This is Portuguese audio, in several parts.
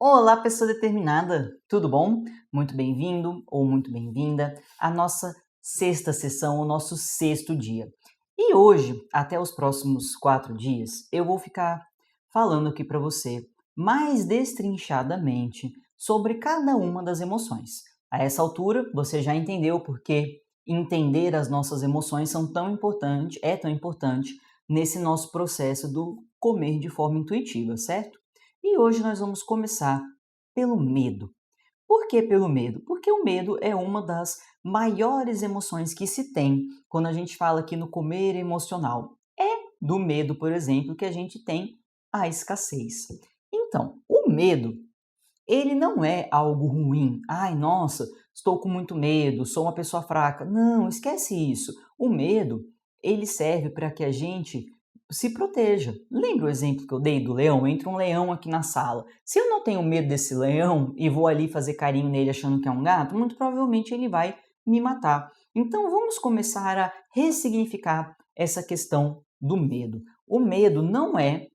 Olá, pessoa determinada, tudo bom? Muito bem-vindo ou muito bem-vinda à nossa sexta sessão, o nosso sexto dia. E hoje, até os próximos 4 dias, eu vou ficar falando aqui para você mais destrinchadamente sobre cada uma das emoções. A essa altura, você já entendeu por que entender as nossas emoções é tão importante nesse nosso processo do comer de forma intuitiva, certo? E hoje nós vamos começar pelo medo. Por que pelo medo? Porque o medo é uma das maiores emoções que se tem quando a gente fala aqui no comer emocional. É do medo, por exemplo, que a gente tem a escassez. Então, o medo, ele não é algo ruim. Ai, nossa, estou com muito medo, sou uma pessoa fraca. Não, esquece isso. O medo, ele serve para que a gente se proteja. Lembra o exemplo que eu dei do leão? Entra um leão aqui na sala. Se eu não tenho medo desse leão e vou ali fazer carinho nele achando que é um gato, muito provavelmente ele vai me matar. Então vamos começar a ressignificar essa questão do medo. O medo não é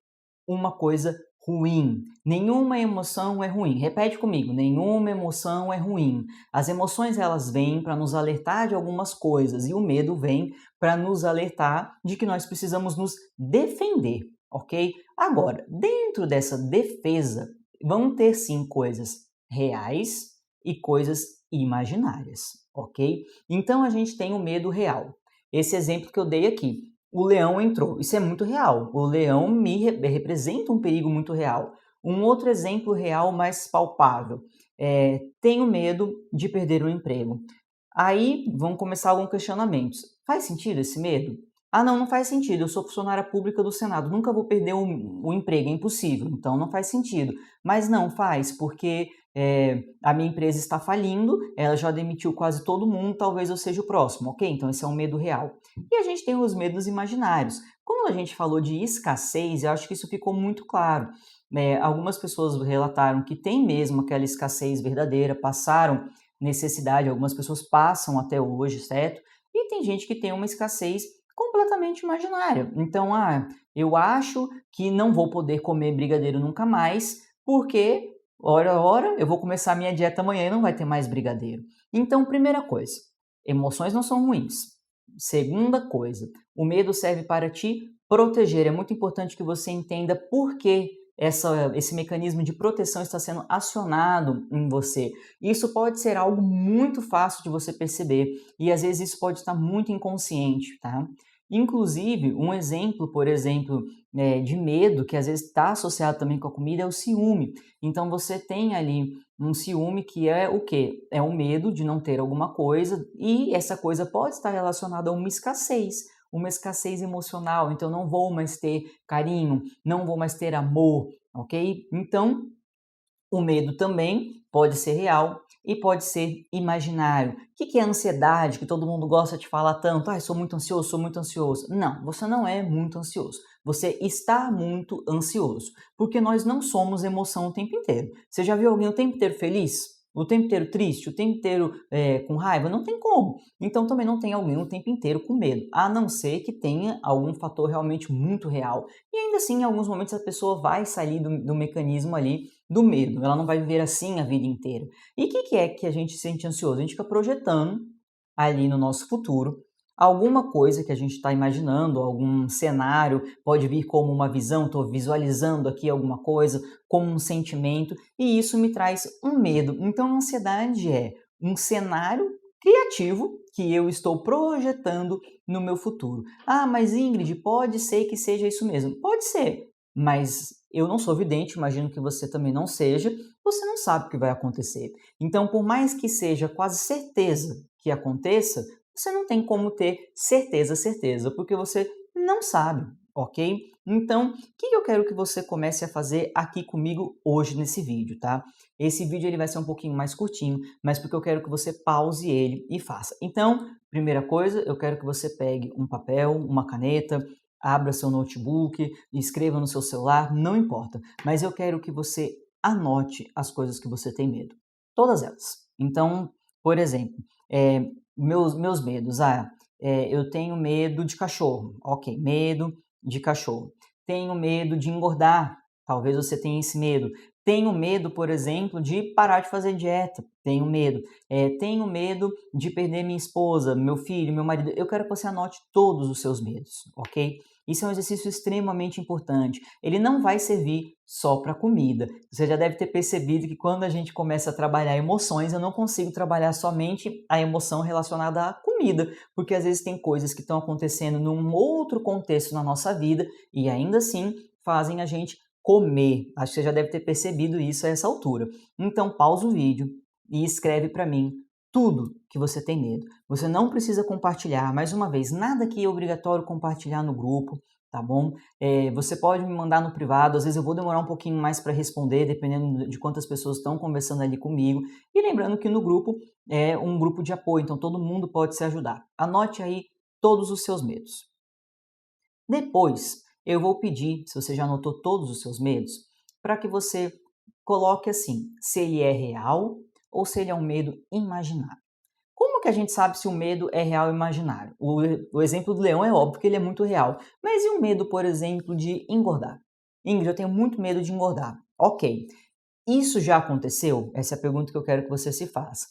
uma coisa ruim. Nenhuma emoção é ruim. Repete comigo, nenhuma emoção é ruim. As emoções elas vêm para nos alertar de algumas coisas e o medo vem para nos alertar de que nós precisamos nos defender, ok? Agora, dentro dessa defesa, vão ter sim coisas reais e coisas imaginárias, ok? Então a gente tem o medo real. Esse exemplo que eu dei aqui, o leão entrou. Isso é muito real. O leão representa um perigo muito real. Um outro exemplo real mais palpável. Tenho medo de perder o emprego. Aí vão começar alguns questionamentos. Faz sentido esse medo? Ah, não, não faz sentido. Eu sou funcionária pública do Senado, nunca vou perder o emprego, é impossível. Então não faz sentido. Mas não faz, porque a minha empresa está falindo, ela já demitiu quase todo mundo, talvez eu seja o próximo, ok? Então esse é um medo real. E a gente tem os medos imaginários. Quando a gente falou de escassez, eu acho que isso ficou muito claro. Algumas pessoas relataram que tem mesmo aquela escassez verdadeira, passaram necessidade, algumas pessoas passam até hoje, certo? E tem gente que tem uma escassez completamente imaginária. Então, eu acho que não vou poder comer brigadeiro nunca mais, porque, ora, eu vou começar a minha dieta amanhã e não vai ter mais brigadeiro. Então, primeira coisa, emoções não são ruins. Segunda coisa, o medo serve para te proteger. É muito importante que você entenda por que esse mecanismo de proteção está sendo acionado em você. Isso pode ser algo muito fácil de você perceber e às vezes isso pode estar muito inconsciente, tá? Inclusive, um exemplo, por exemplo, de medo que às vezes está associado também com a comida é o ciúme. Então você tem ali um ciúme que é o quê? É o medo de não ter alguma coisa e essa coisa pode estar relacionada a uma escassez emocional. Então não vou mais ter carinho, não vou mais ter amor, ok? Então o medo também pode ser real e pode ser imaginário. O que é ansiedade, que todo mundo gosta de falar tanto? Ah, sou muito ansioso, sou muito ansioso. Não, você não é muito ansioso. Você está muito ansioso, porque nós não somos emoção o tempo inteiro. Você já viu alguém o tempo inteiro feliz? O tempo inteiro triste? O tempo inteiro com raiva? Não tem como. Então também não tem alguém o tempo inteiro com medo, a não ser que tenha algum fator realmente muito real. E ainda assim, em alguns momentos, a pessoa vai sair do mecanismo ali do medo, ela não vai viver assim a vida inteira. E o que é que a gente sente ansioso? A gente fica projetando ali no nosso futuro alguma coisa que a gente está imaginando, algum cenário, pode vir como uma visão, estou visualizando aqui alguma coisa, como um sentimento, e isso me traz um medo. Então, a ansiedade é um cenário criativo que eu estou projetando no meu futuro. Ah, mas Ingrid, pode ser que seja isso mesmo. Pode ser, mas eu não sou vidente, imagino que você também não seja, você não sabe o que vai acontecer. Então, por mais que seja quase certeza que aconteça, você não tem como ter certeza, porque você não sabe, ok? Então, o que eu quero que você comece a fazer aqui comigo hoje nesse vídeo, tá? Esse vídeo ele vai ser um pouquinho mais curtinho, mas porque eu quero que você pause ele e faça. Então, primeira coisa, eu quero que você pegue um papel, uma caneta, abra seu notebook, escreva no seu celular, não importa. Mas eu quero que você anote as coisas que você tem medo. Todas elas. Então, por exemplo, meus medos. Eu tenho medo de cachorro. Ok, medo de cachorro. Tenho medo de engordar. Talvez você tenha esse medo. Tenho medo, por exemplo, de parar de fazer dieta. Tenho medo. Tenho medo de perder minha esposa, meu filho, meu marido. Eu quero que você anote todos os seus medos, ok? Isso é um exercício extremamente importante. Ele não vai servir só para comida. Você já deve ter percebido que quando a gente começa a trabalhar emoções, eu não consigo trabalhar somente a emoção relacionada à comida, porque às vezes tem coisas que estão acontecendo num outro contexto na nossa vida e ainda assim fazem a gente comer. Acho que você já deve ter percebido isso a essa altura. Então, pausa o vídeo e escreve para mim tudo que você tem medo. Você não precisa compartilhar, mais uma vez, nada que é obrigatório compartilhar no grupo, tá bom? Você pode me mandar no privado, às vezes eu vou demorar um pouquinho mais para responder, dependendo de quantas pessoas estão conversando ali comigo. E lembrando que no grupo é um grupo de apoio, então todo mundo pode se ajudar. Anote aí todos os seus medos. Depois, eu vou pedir, se você já anotou todos os seus medos, para que você coloque assim, se ele é real ou se ele é um medo imaginário. Como que a gente sabe se o medo é real ou imaginário? O exemplo do leão é óbvio que ele é muito real. Mas e o medo, por exemplo, de engordar? Ingrid, eu tenho muito medo de engordar. Ok. Isso já aconteceu? Essa é a pergunta que eu quero que você se faça.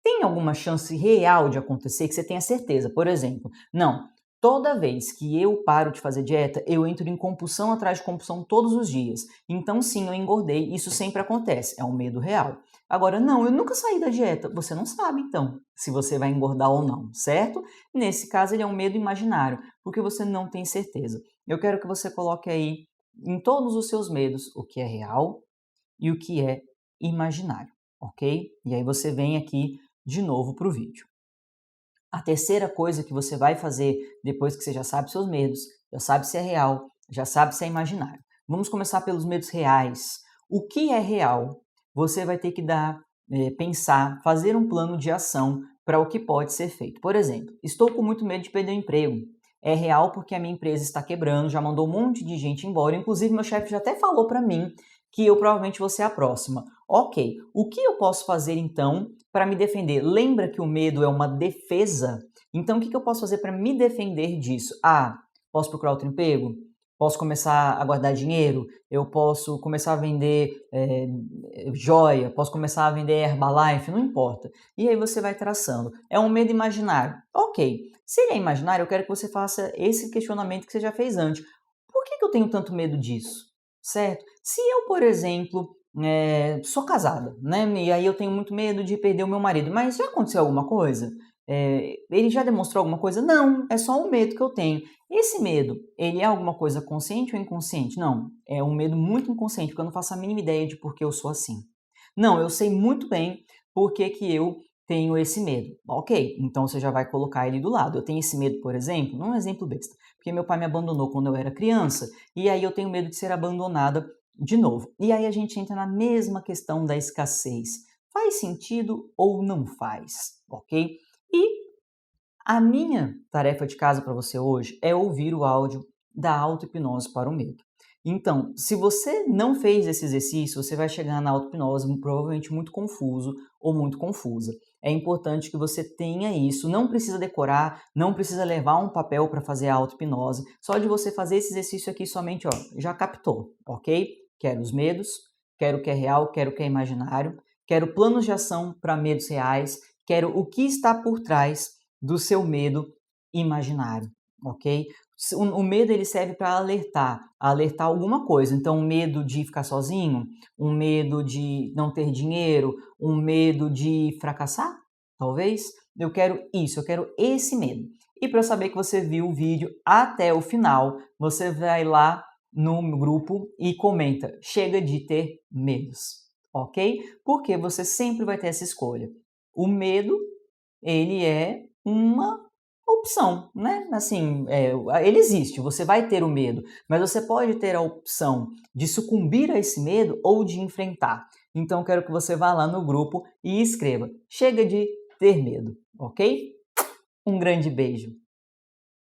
Tem alguma chance real de acontecer que você tenha certeza? Por exemplo, não, toda vez que eu paro de fazer dieta, eu entro em compulsão atrás de compulsão todos os dias. Então, sim, eu engordei. Isso sempre acontece. É um medo real. Agora, não, eu nunca saí da dieta. Você não sabe, então, se você vai engordar ou não, certo? Nesse caso, ele é um medo imaginário, porque você não tem certeza. Eu quero que você coloque aí, em todos os seus medos, o que é real e o que é imaginário, ok? E aí você vem aqui de novo para o vídeo. A terceira coisa que você vai fazer depois que você já sabe seus medos, já sabe se é real, já sabe se é imaginário. Vamos começar pelos medos reais. O que é real? Você vai ter que pensar, fazer um plano de ação para o que pode ser feito. Por exemplo, estou com muito medo de perder o emprego. É real porque a minha empresa está quebrando, já mandou um monte de gente embora, inclusive meu chefe já até falou para mim que eu provavelmente vou ser a próxima. Ok, o que eu posso fazer então para me defender? Lembra que o medo é uma defesa? Então o que eu posso fazer para me defender disso? Posso procurar outro emprego? Posso começar a guardar dinheiro? Eu posso começar a vender joia? Posso começar a vender Herbalife? Não importa. E aí você vai traçando. É um medo imaginário. Ok, se ele é imaginário, eu quero que você faça esse questionamento que você já fez antes. Por que eu tenho tanto medo disso? Certo? Se eu, por exemplo, sou casada, né? E aí eu tenho muito medo de perder o meu marido, mas já aconteceu alguma coisa? Ele já demonstrou alguma coisa? Não, é só um medo que eu tenho. Esse medo, ele é alguma coisa consciente ou inconsciente? Não, é um medo muito inconsciente, porque eu não faço a mínima ideia de por que eu sou assim. Não, eu sei muito bem por que eu tenho esse medo. Ok, então você já vai colocar ele do lado. Eu tenho esse medo, por exemplo, não é um exemplo besta, porque meu pai me abandonou quando eu era criança, e aí eu tenho medo de ser abandonada de novo. E aí a gente entra na mesma questão da escassez. Faz sentido ou não faz? Ok? E a minha tarefa de casa para você hoje é ouvir o áudio da auto-hipnose para o medo. Então, se você não fez esse exercício, você vai chegar na auto-hipnose provavelmente muito confuso ou muito confusa. É importante que você tenha isso, não precisa decorar, não precisa levar um papel para fazer a auto-hipnose. Só de você fazer esse exercício aqui somente, já captou, ok? Quero os medos, quero o que é real, quero o que é imaginário, quero planos de ação para medos reais, quero o que está por trás do seu medo imaginário, ok? O medo ele serve para alertar alguma coisa. Então, um medo de ficar sozinho, um medo de não ter dinheiro, um medo de fracassar, talvez. Eu quero isso, eu quero esse medo. E para saber que você viu o vídeo até o final, você vai lá no grupo e comenta: chega de ter medos, ok? Porque você sempre vai ter essa escolha. O medo, ele é uma opção, né? Assim, ele existe, você vai ter o medo, mas você pode ter a opção de sucumbir a esse medo ou de enfrentar. Então, quero que você vá lá no grupo e escreva: chega de ter medo, ok? Um grande beijo!